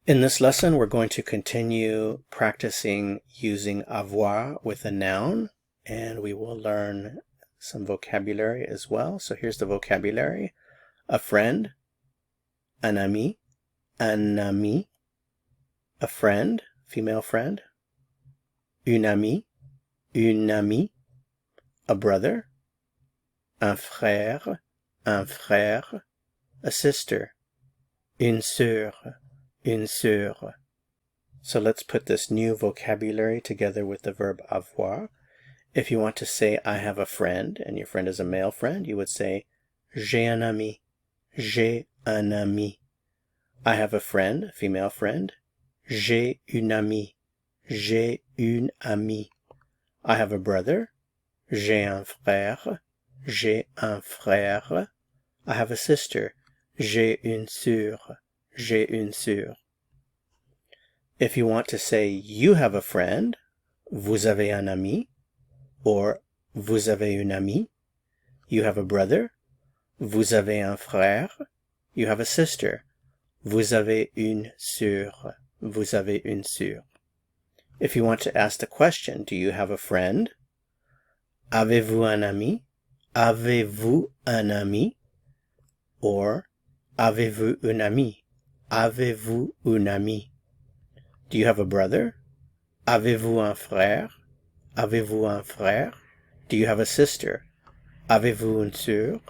In this lesson, we're going to continue practicing using avoir with a noun, and we will learn some vocabulary as well. So here's the vocabulary: a friend, un ami, a friend, female friend, une amie, a brother, un frère, a sister, une sœur. So let's put this new vocabulary together with the verb avoir. If you want to say I have a friend, and your friend is a male friend, you would say j'ai un ami, I have a friend, female friend, j'ai une amie, I have a brother, j'ai un frère, I have a sister, j'ai une sœur. If you want to say you have a friend, vous avez un ami, or vous avez une amie. You have a brother, vous avez un frère. You have a sister, vous avez une sœur. If you want to ask the question, do you have a friend? Avez-vous un ami? Or avez-vous une amie? Do you have a brother? Avez-vous un frère? Do you have a sister? Avez-vous une sœur?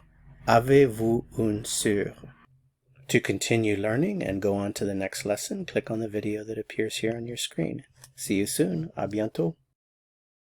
To continue learning and go on to the next lesson, click on the video that appears here on your screen. See you soon. À bientôt.